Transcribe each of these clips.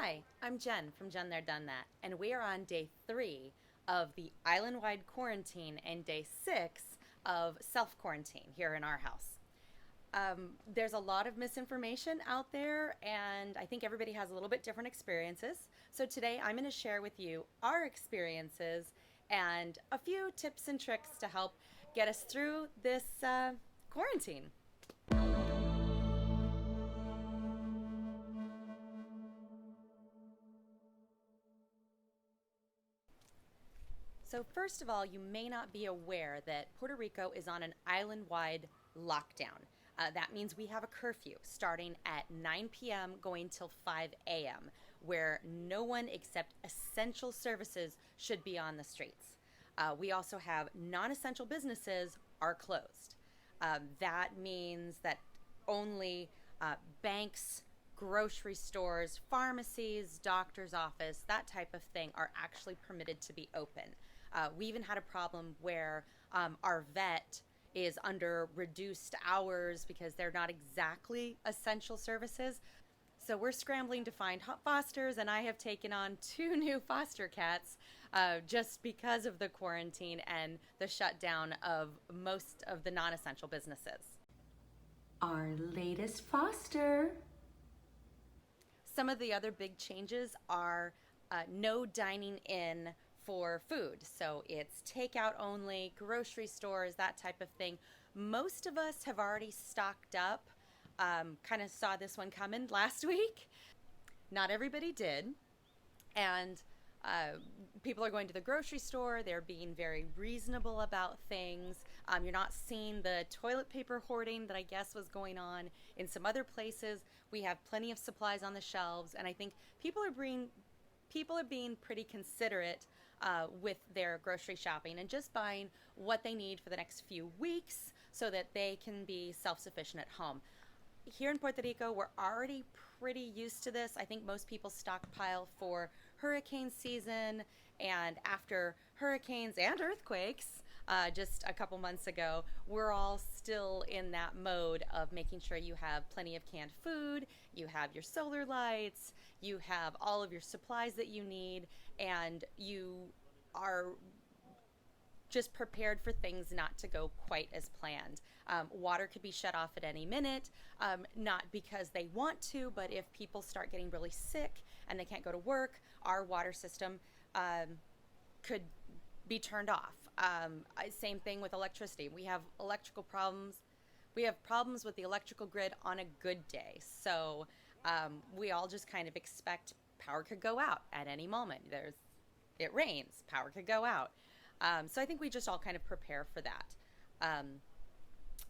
Hi, I'm Jen from JenThereDoneThat, and we are on day 3 of the island-wide quarantine and day 6 of self-quarantine here in our house. There's a lot of misinformation out there, and I think everybody has a little bit different experiences. So today I'm going to share with you our experiences and a few tips and tricks to help get us through this quarantine. So, first of all, you may not be aware that Puerto Rico is on an island wide lockdown. That means we have a curfew starting at 9 p.m., going till 5 a.m., where no one except essential services should be on the streets. We also have non essential businesses are closed. That means that only banks, grocery stores, pharmacies, doctor's office, that type of thing are actually permitted to be open. We even had a problem where our vet is under reduced hours because they're not exactly essential services. So we're scrambling to find fosters, and I have taken on two new foster cats just because of the quarantine and the shutdown of most of the non essential businesses. Our latest foster. Some of the other big changes are no dining in for food. So it's takeout only, grocery stores, that type of thing. Most of us have already stocked up. Kind of saw this one coming last week. Not everybody did. And people are going to the grocery store. They're being very reasonable about things. You're not seeing the toilet paper hoarding that I guess was going on in some other places. We have plenty of supplies on the shelves, and I think people are being pretty considerate with their grocery shopping and just buying what they need for the next few weeks so that they can be self-sufficient at home. Here in Puerto Rico, we're already pretty used to this. I think most people stockpile for hurricane season, and after hurricanes and earthquakes just a couple months ago, we're all still in that mode of making sure you have plenty of canned food, you have your solar lights, you have all of your supplies that you need, and you are just prepared for things not to go quite as planned. Water could be shut off at any minute, not because they want to, but if people start getting really sick and they can't go to work, our water system could be turned off. Same thing with electricity. We have electrical problems. We have problems with the electrical grid on a good day. So we all just kind of expect power could go out at any moment. It rains, power could go out. So I think we just all kind of prepare for that.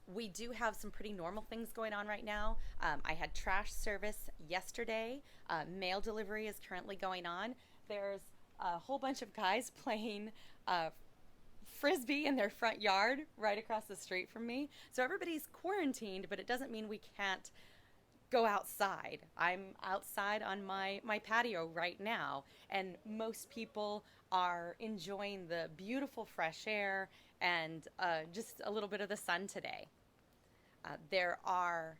We do have some pretty normal things going on right now. I had trash service yesterday. Mail delivery is currently going on. There's a whole bunch of guys playing frisbee in their front yard right across the street from me. So everybody's quarantined, but it doesn't mean we can't go outside. I'm outside on my patio right now, and most people are enjoying the beautiful fresh air and just a little bit of the sun today. There are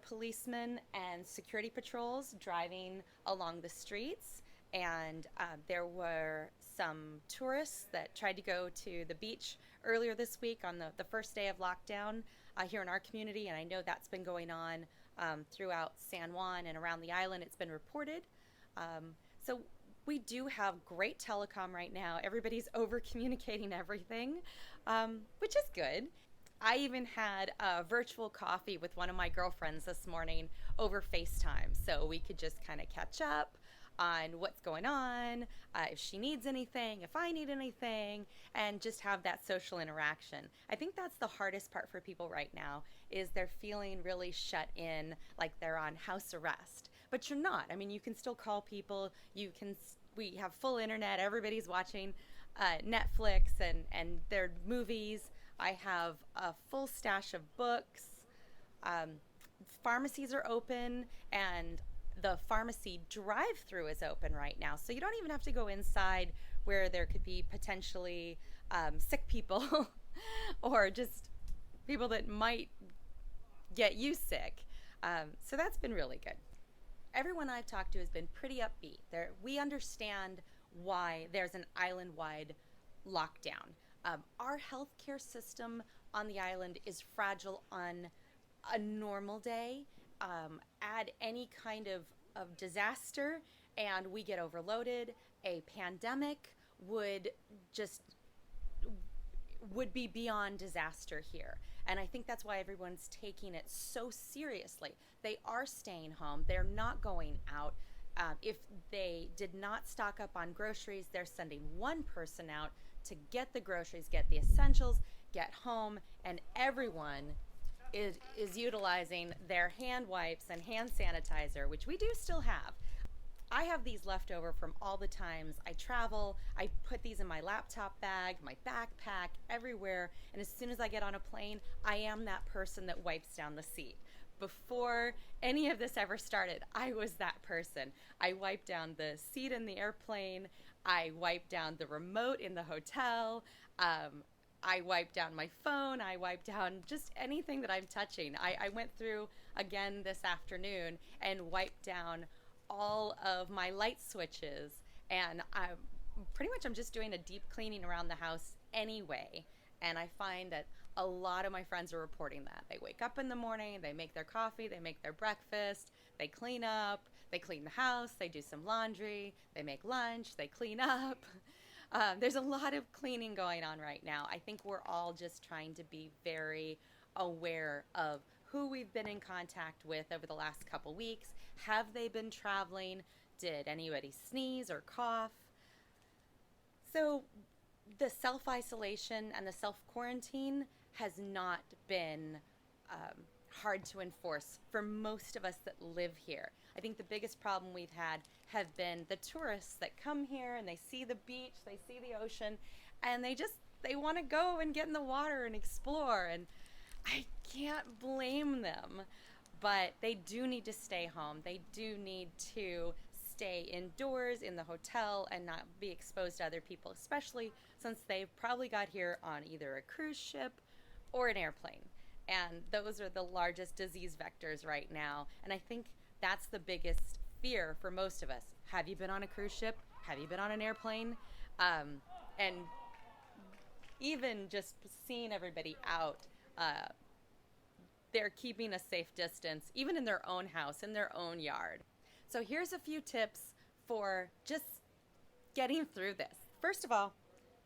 policemen and security patrols driving along the streets, and there were some tourists that tried to go to the beach earlier this week on the first day of lockdown here in our community, and I know that's been going on throughout San Juan and around the island. It's been reported. So we do have great telecom right now. Everybody's over communicating everything, which is good. I even had a virtual coffee with one of my girlfriends this morning over FaceTime, so we could just kind of catch up on what's going on, if she needs anything, if I need anything, and just have that social interaction. I think that's the hardest part for people right now, is they're feeling really shut in, like they're on house arrest. But you're not. I mean, you can still call people. We have full internet. Everybody's watching Netflix and their movies. I have a full stash of books. Pharmacies are open, and the pharmacy drive-through is open right now. So you don't even have to go inside where there could be potentially sick people or just people that might get you sick. So that's been really good. everyone I've talked to has been pretty upbeat. We understand why there's an island-wide lockdown. Our healthcare system on the island is fragile on a normal day. Add any kind of disaster, and we get overloaded. A pandemic would just would be beyond disaster here. And I think that's why everyone's taking it so seriously. They are staying home, they're not going out. If they did not stock up on groceries, they're sending one person out to get the groceries, get the essentials, get home, and everyone is utilizing their hand wipes and hand sanitizer, which we do still have. I have these left over from all the times I travel. I put these in my laptop bag, my backpack, everywhere. And as soon as I get on a plane, I am that person that wipes down the seat. Before any of this ever started, I was that person. I wiped down the seat in the airplane. I wiped down the remote in the hotel. I wiped down my phone. I wiped down just anything that I'm touching. I went through again this afternoon and wiped down all of my light switches, and I'm just doing a deep cleaning around the house anyway. And I find that a lot of my friends are reporting that they wake up in the morning, they make their coffee, they make their breakfast, they clean up, they clean the house, they do some laundry, they make lunch, they clean up. There's a lot of cleaning going on right now. I think we're all just trying to be very aware of who we've been in contact with over the last couple weeks. Have they been traveling? Did anybody sneeze or cough? So the self-isolation and the self-quarantine has not been hard to enforce for most of us that live here. I think the biggest problem we've had have been the tourists that come here and they see the beach, they see the ocean, and they want to go and get in the water and explore, and I can't blame them. But they do need to stay home. They do need to stay indoors in the hotel and not be exposed to other people, especially since they've probably got here on either a cruise ship or an airplane. And those are the largest disease vectors right now. And I think that's the biggest fear for most of us. Have you been on a cruise ship? Have you been on an airplane? And even just seeing everybody out, they're keeping a safe distance, even in their own house, in their own yard. So here's a few tips for just getting through this. First of all,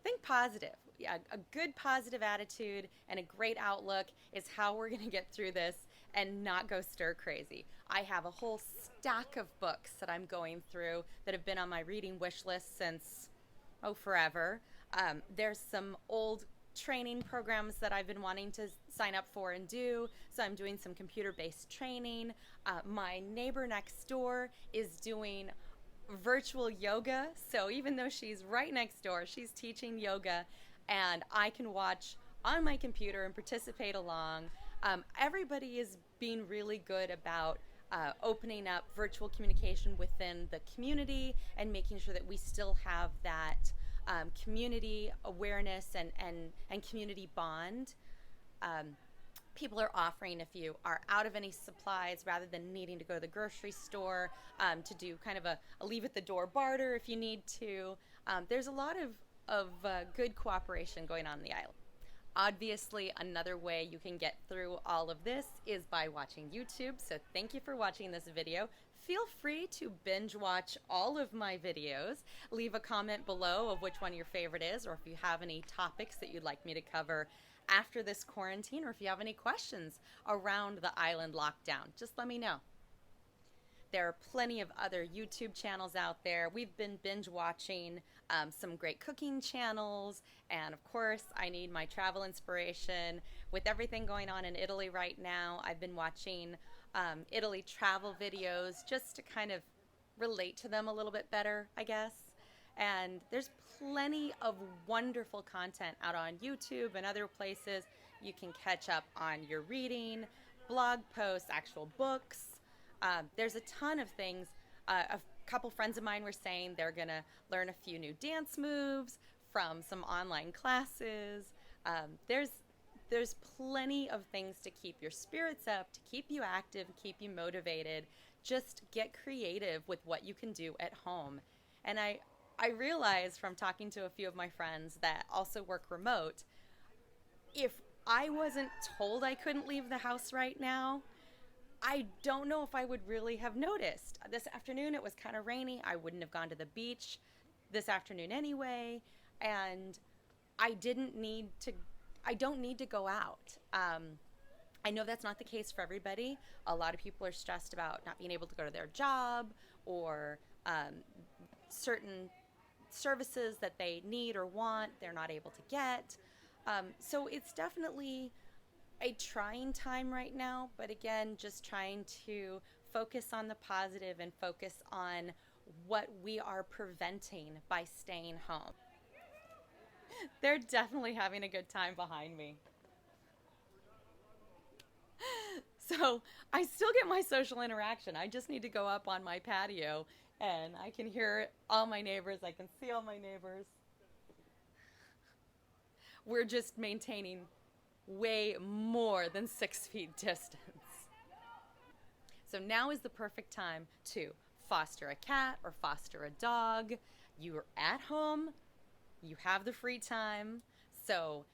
think positive. Yeah, a good positive attitude and a great outlook is how we're going to get through this and not go stir crazy. I have a whole stack of books that I'm going through that have been on my reading wish list since, forever. There's some old training programs that I've been wanting to sign up for and do. So I'm doing some computer-based training. My neighbor next door is doing virtual yoga. So even though she's right next door, she's teaching yoga, and I can watch on my computer and participate along. Everybody is being really good about opening up virtual communication within the community and making sure that we still have that community awareness and community bond. People are offering, if you are out of any supplies, rather than needing to go to the grocery store, to do kind of a leave at the door barter if you need to. There's a lot of good cooperation going on in the island. Obviously, another way you can get through all of this is by watching YouTube. So thank you for watching this video. Feel free to binge watch all of my videos. Leave a comment below of which one your favorite is, or if you have any topics that you'd like me to cover after this quarantine, or if you have any questions around the island lockdown, just let me know. There are plenty of other YouTube channels out there. We've been binge watching some great cooking channels, and of course I need my travel inspiration. With everything going on in Italy right now, I've been watching Italy travel videos just to kind of relate to them a little bit better, I guess. And there's plenty of wonderful content out on YouTube and other places. You can catch up on your reading, blog posts, actual books. There's a ton of things. A couple friends of mine were saying they're gonna learn a few new dance moves from some online classes. There's plenty of things to keep your spirits up, to keep you active, keep you motivated, just get creative with what you can do at home. And I realized from talking to a few of my friends that also work remote, if I wasn't told I couldn't leave the house right now, I don't know if I would really have noticed. This afternoon it was kind of rainy. I wouldn't have gone to the beach this afternoon anyway, and I didn't need to I don't need to go out. I know that's not the case for everybody. A lot of people are stressed about not being able to go to their job or certain services that they need or want, they're not able to get. So it's definitely a trying time right now, but again, just trying to focus on the positive and focus on what we are preventing by staying home. They're definitely having a good time behind me. So I still get my social interaction. I just need to go up on my patio and I can hear all my neighbors. I can see all my neighbors. We're just maintaining way more than 6 feet distance. So now is the perfect time to foster a cat or foster a dog. You're at home, you have the free time, so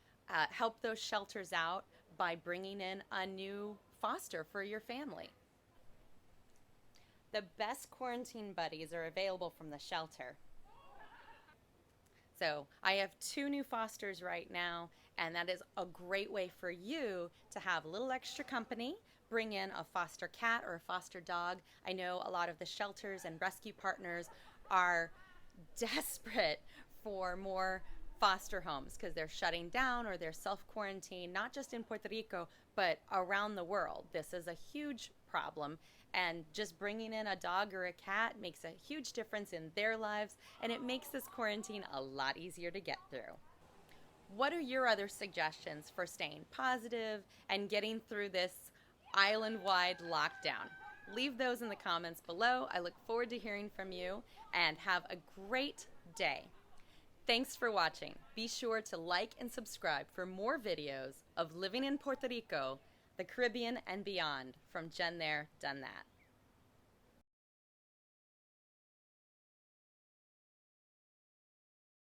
help those shelters out by bringing in a new foster for your family. The best quarantine buddies are available from the shelter. So I have 2 new fosters right now, and that is a great way for you to have a little extra company. Bring in a foster cat or a foster dog. I know a lot of the shelters and rescue partners are desperate for more foster homes because they're shutting down or they're self-quarantine, not just in Puerto Rico, but around the world. This is a huge problem, and just bringing in a dog or a cat makes a huge difference in their lives, and it makes this quarantine a lot easier to get through. What are your other suggestions for staying positive and getting through this island-wide lockdown? Leave those in the comments below. I look forward to hearing from you, and have a great day. Thanks for watching. Be sure to like and subscribe for more videos of living in Puerto Rico, the Caribbean, and beyond from Jen There, Done That.